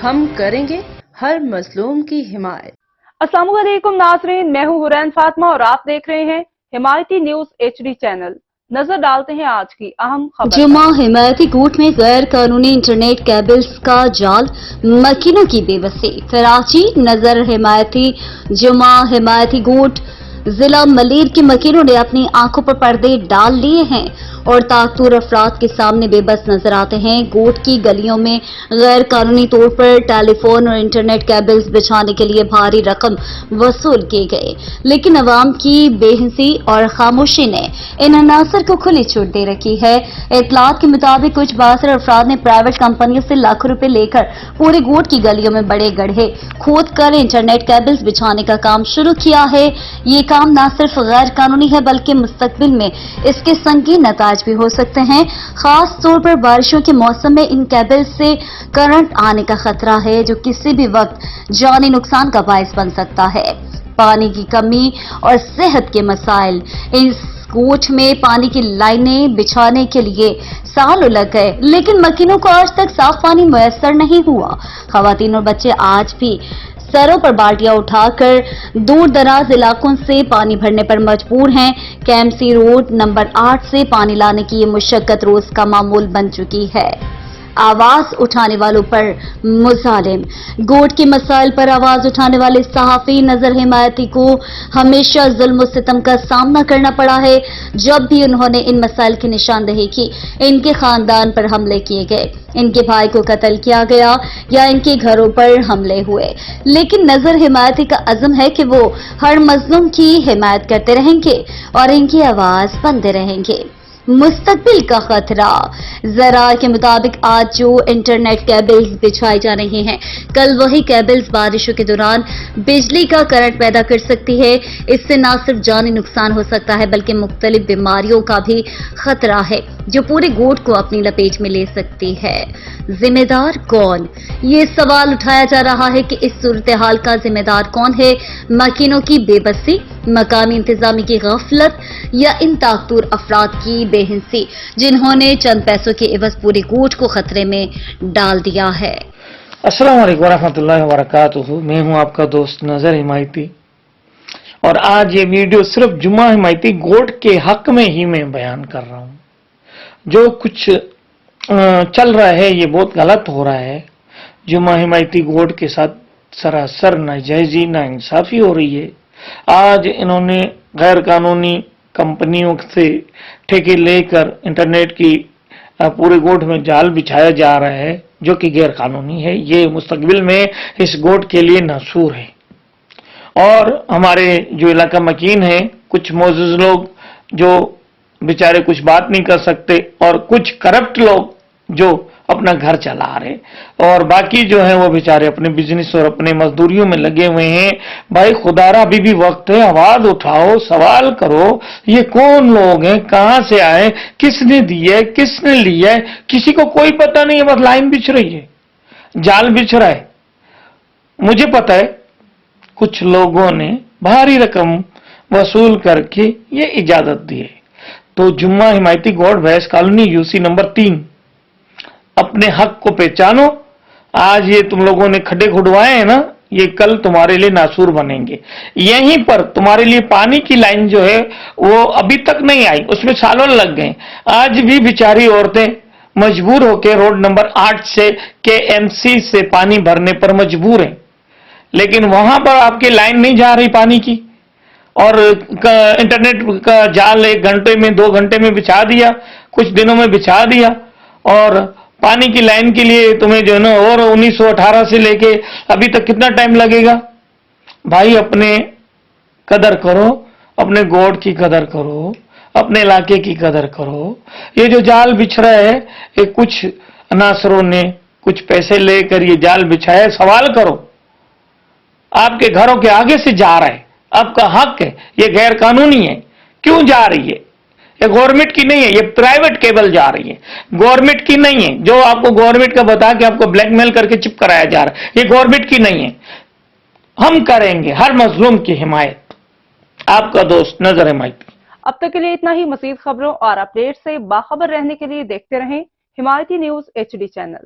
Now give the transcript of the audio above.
ہم کریں گے ہر مظلوم کی حمایت۔ السلام علیکم ناظرین، میں ہوں حورین فاطمہ اور آپ دیکھ رہے ہیں حمایتی نیوز HD چینل۔ نظر ڈالتے ہیں آج کی اہم خبر۔ جمعہ حمایتی گوٹ میں غیر قانونی انٹرنیٹ کیبلز کا جال، مکینوں کی بے بسی۔ کراچی نظر حمایتی جمعہ حمایتی گوٹ ضلع ملیر کے مکینوں نے اپنی آنکھوں پر پردے ڈال لیے ہیں اور طاقتور افراد کے سامنے بے بس نظر آتے ہیں۔ گوٹ کی گلیوں میں غیر قانونی طور پر ٹیلی فون اور انٹرنیٹ کیبلز بچھانے کے لیے بھاری رقم وصول کیے گئے، لیکن عوام کی بے حسی اور خاموشی نے ان عناصر کو کھلی چھوٹ دے رکھی ہے۔ اطلاعات کے مطابق کچھ بااثر افراد نے پرائیویٹ کمپنیوں سے لاکھوں روپے لے کر پورے گوٹ کی گلیوں میں بڑے گڑھے کھود کر انٹرنیٹ کیبلز بچھانے کا کام شروع کیا ہے۔ یہ کام نہ صرف غیر قانونی ہے بلکہ مستقبل میں اس کے سنگین نتائج بھی ہو سکتے ہیں۔ خاص طور پر بارشوں کے موسم میں ان کیبلز سے کرنٹ آنے کا خطرہ ہے جو کسی بھی وقت جانی نقصان کا باعث بن سکتا ہے۔ پانی کی کمی اور صحت کے مسائل۔ اس گوٹھ میں پانی کی لائنیں بچھانے کے لیے سالوں لگ گئے، لیکن مکینوں کو آج تک صاف پانی میسر نہیں ہوا۔ خواتین اور بچے آج بھی سروں پر بالٹیاں اٹھا کر دور دراز علاقوں سے پانی بھرنے پر مجبور ہیں۔ KMC روڈ نمبر 8 سے پانی لانے کی یہ مشقت روز کا معمول بن چکی ہے۔ آواز اٹھانے والوں پر مظالم۔ گوٹ کے مسائل پر آواز اٹھانے والے صحافی نظر حمایتی کو ہمیشہ ظلم و ستم کا سامنا کرنا پڑا ہے۔ جب بھی انہوں نے ان مسائل کی نشاندہی کی، ان کے خاندان پر حملے کیے گئے، ان کے بھائی کو قتل کیا گیا یا ان کے گھروں پر حملے ہوئے، لیکن نظر حمایتی کا عزم ہے کہ وہ ہر مظلوم کی حمایت کرتے رہیں گے اور ان کی آواز بنتے رہیں گے۔ مستقبل کا خطرہ۔ ذرائع کے مطابق آج جو انٹرنیٹ کیبلز بچھائے جا رہے ہیں، کل وہی کیبلز بارشوں کے دوران بجلی کا کرنٹ پیدا کر سکتی ہے۔ اس سے نہ صرف جانی نقصان ہو سکتا ہے بلکہ مختلف بیماریوں کا بھی خطرہ ہے جو پورے گوٹ کو اپنی لپیٹ میں لے سکتی ہے۔ ذمہ دار کون؟ یہ سوال اٹھایا جا رہا ہے کہ اس صورتحال کا ذمہ دار کون ہے؟ مکینوں کی بے بسی، مقامی انتظامی کی غفلت یا ان طاقتور افراد کی بے حسی جنہوں نے چند پیسوں کے عوض پورے گوٹ کو خطرے میں ڈال دیا ہے۔ السلام علیکم ورحمۃ اللہ وبرکاتہ۔ میں ہوں آپ کا دوست نظر حمایتی، اور آج یہ ویڈیو صرف جمعہ حمایتی گوٹ کے حق میں ہی میں بیان کر رہا ہوں۔ جو کچھ چل رہا ہے یہ بہت غلط ہو رہا ہے۔ جمعہ حمایتی گوٹ کے ساتھ سراسر ناجائزی، ناانصافی ہو رہی ہے۔ آج انہوں نے غیر قانونی کمپنیوں سے ٹھیکے لے کر انٹرنیٹ کی پورے گوٹ میں جال بچھایا جا رہا ہے جو کہ غیر قانونی ہے۔ یہ مستقبل میں اس گوٹ کے لیے ناسور ہے۔ اور ہمارے جو علاقہ مکین ہیں، کچھ معزز لوگ جو بیچارے کچھ بات نہیں کر سکتے، اور کچھ کرپٹ لوگ جو اپنا گھر چلا رہے، اور باقی جو ہیں وہ بیچارے اپنے بزنس اور اپنے مزدوریوں میں لگے ہوئے ہیں۔ بھائی خدارا ابھی بھی وقت ہے، آواز اٹھاؤ، سوال کرو، یہ کون لوگ ہیں، کہاں سے آئے، کس نے دیے، کس نے لیا ہے، کسی کو کوئی پتہ نہیں ہے، بس لائن بچھ رہی ہے، جال بچھ رہا ہے۔ مجھے پتہ ہے کچھ لوگوں نے بھاری رقم وصول کر کے یہ اجازت دی ہے۔ تو جمعہ حمایتی گوٹ ویس کالونی UC نمبر 3، اپنے حق کو پہچانو۔ آج یہ تم لوگوں نے کھڈے کھدوائے ہیں نا، یہ کل تمہارے لیے ناسور بنیں گے۔ یہیں پر تمہارے لیے پانی کی لائن جو ہے وہ ابھی تک نہیں آئی، اس میں سالوں لگ گئے۔ آج بھی بیچاری عورتیں مجبور ہو کے روڈ نمبر 8 سے KMC سے پانی بھرنے پر مجبور ہیں، لیکن وہاں پر آپ کی لائن نہیں جا رہی پانی کی، اور انٹرنیٹ کا جال 1 گھنٹے میں 2 گھنٹے میں بچھا دیا، کچھ دنوں میں بچھا دیا، اور پانی کی لائن کے لیے تمہیں جو ہے نا اور 1918 سے لے کے ابھی تک کتنا ٹائم لگے گا؟ بھائی اپنے قدر کرو، اپنے گوٹ کی قدر کرو، اپنے علاقے کی قدر کرو۔ یہ جو جال بچھ رہا ہے، یہ کچھ عناصروں نے کچھ پیسے لے کر یہ جال بچھایا۔ سوال کرو، آپ کے گھروں کے آگے سے جا رہا ہے، آپ کا حق ہے، یہ غیر قانونی ہے، کیوں جا رہی ہے؟ یہ گورنمنٹ کی نہیں ہے، یہ پرائیویٹ کیبل جا رہی ہے، گورنمنٹ کی نہیں ہے۔ جو آپ کو گورنمنٹ کا بتا کے آپ کو بلیک میل کر کے چپ کرایا جا رہا ہے، یہ گورنمنٹ کی نہیں ہے۔ ہم کریں گے ہر مظلوم کی حمایت۔ آپ کا دوست نظر حمایتی۔ اب تک کے لیے اتنا ہی۔ مزید خبروں اور اپڈیٹ سے باخبر رہنے کے لیے دیکھتے رہیں حمایتی نیوز HD چینل۔